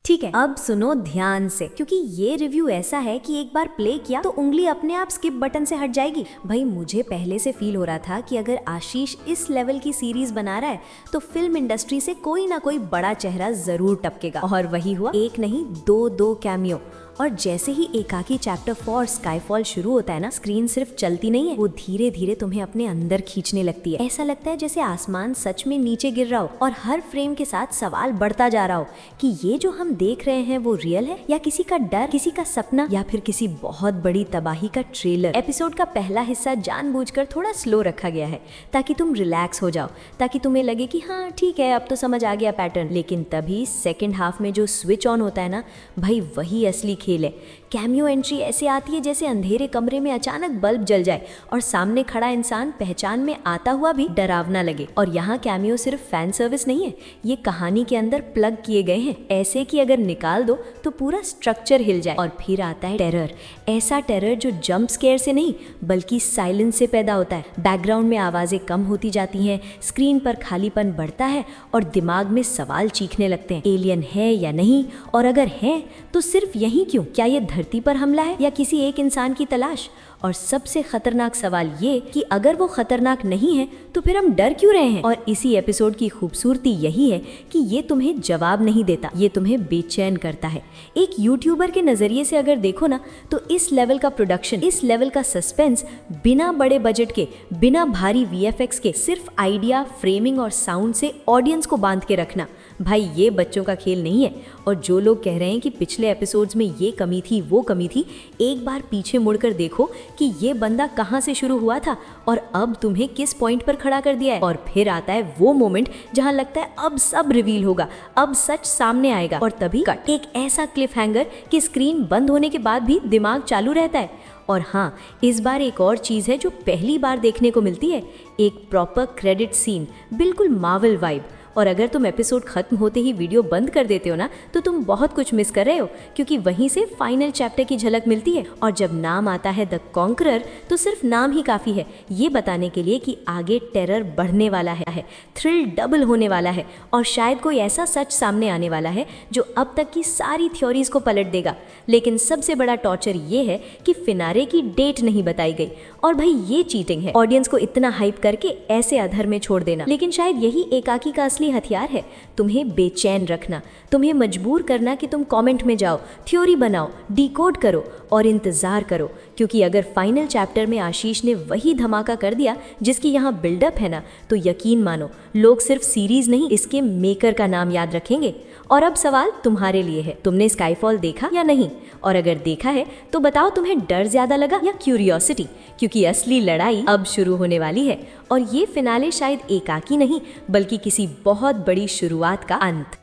ठीक है, अब सुनो ध्यान से, क्योंकि ये रिव्यू ऐसा है कि एक बार प्ले किया तो उंगली अपने आप स्किप बटन से हट जाएगी। भाई मुझे पहले से फील हो रहा था कि अगर आशीष इस लेवल की सीरीज बना रहा है तो फिल्म इंडस्ट्री से कोई ना कोई बड़ा चेहरा जरूर टपकेगा। और वही हुआ, एक नहीं दो कैमियो। और जैसे ही एकाकी चैप्टर 4 स्काईफॉल शुरू होता है ना, स्क्रीन सिर्फ चलती नहीं है, वो धीरे धीरे तुम्हें अपने अंदर खींचने लगती है। ऐसा लगता है जैसे आसमान सच में नीचे गिर रहा हो और हर फ्रेम के साथ सवाल बढ़ता जा रहा हो कि ये जो हम देख रहे हैं वो रियल है या किसी का डर, किसी का सपना, या फिर किसी बहुत बड़ी तबाही का ट्रेलर। एपिसोड का पहला हिस्सा जानबूझकर थोड़ा स्लो रखा गया है ताकि तुम रिलैक्स हो जाओ, ताकि तुम्हें लगे कि हाँ ठीक है अब तो समझ आ गया पैटर्न। लेकिन तभी सेकेंड हाफ में जो स्विच ऑन होता है ना भाई, वही असली खेल है। कैमियो एंट्री ऐसे आती है जैसे अंधेरे कमरे में अचानक बल्ब जल जाए और सामने खड़ा इंसान पहचान में आता हुआ भी डरावना लगे। और यहाँ कैमियो सिर्फ फैन सर्विस नहीं है, ये कहानी के अंदर प्लग किए गए हैं, ऐसे कि अगर निकाल दो तो पूरा स्ट्रक्चर हिल जाए। और फिर आता है टेरर, ऐसा टेरर जो जंप स्केयर से नहीं बल्कि साइलेंस से पैदा होता है। बैकग्राउंड में आवाजें कम होती जाती हैं, स्क्रीन पर खालीपन बढ़ता है और दिमाग में सवाल चीखने लगते हैं, एलियन है या नहीं, और अगर है तो सिर्फ यही क्यों? क्या ये धरती पर हमला है या किसी एक इंसान की तलाश? और सबसे खतरनाक सवाल ये कि अगर वो खतरनाक नहीं है तो फिर हम डर क्यों रहे हैं? और इसी एपिसोड की खूबसूरती यही है कि ये तुम्हें जवाब नहीं देता, ये तुम्हें बेचैन करता है। एक यूट्यूबर के नजरिए से अगर देखो ना तो इस लेवल का प्रोडक्शन, इस लेवल का सस्पेंस, बिना बड़े बजट के, बिना भारी VFX के, सिर्फ आइडिया, फ्रेमिंग और साउंड से ऑडियंस को बांध के रखना, भाई ये बच्चों का खेल नहीं है। और जो लोग कह रहे हैं कि पिछले एपिसोड्स में ये कमी थी वो कमी थी, एक बार पीछे मुड़कर देखो कि ये बंदा कहाँ से शुरू हुआ था और अब तुम्हें किस पॉइंट पर खड़ा कर दिया है। और फिर आता है वो मोमेंट जहाँ लगता है अब सब रिवील होगा, अब सच सामने आएगा, और तभी कट, एक ऐसा क्लिफ हैंगर कि स्क्रीन बंद होने के बाद भी दिमाग चालू रहता है। और हाँ, इस बार एक और चीज़ है जो पहली बार देखने को मिलती है, एक प्रॉपर क्रेडिट सीन, बिल्कुल मार्वल वाइब। और अगर तुम एपिसोड खत्म होते ही वीडियो बंद कर देते हो ना तो तुम बहुत कुछ मिस कर रहे हो, क्योंकि वहीं से फाइनल चैप्टर की झलक मिलती है। और जब नाम आता है द कॉन्करर तो सिर्फ नाम ही काफ़ी है ये बताने के लिए कि आगे टेरर बढ़ने वाला है, थ्रिल डबल होने वाला है, और शायद कोई ऐसा सच सामने आने वाला है जो अब तक की सारी थ्योरीज को पलट देगा। लेकिन सबसे बड़ा टॉर्चर ये है कि फिनारे की डेट नहीं बताई गई, और भाई ये चीटिंग है, ऑडियंस को इतना हाइप करके ऐसे अधर में छोड़ देना। लेकिन शायद यही एकाकी का असली हथियार है, तुम्हें बेचैन रखना, तुम्हें मजबूर करना कि तुम कमेंट में जाओ, थ्योरी बनाओ, डिकोड करो और इंतजार करो। क्योंकि अगर फाइनल चैप्टर में आशीष ने वही धमाका कर दिया जिसकी यहाँ बिल्डअप है ना, तो यकीन मानो लोग सिर्फ सीरीज नहीं इसके मेकर का नाम याद रखेंगे। और अब सवाल तुम्हारे लिए है, तुमने स्काईफॉल देखा या नहीं? और अगर देखा है तो बताओ तुम्हें डर ज्यादा लगा या क्यूरियोसिटी? क्योंकि असली लड़ाई अब शुरू होने वाली है और ये फिनाले शायद एकाकी नहीं बल्कि किसी बहुत बड़ी शुरुआत का अंत।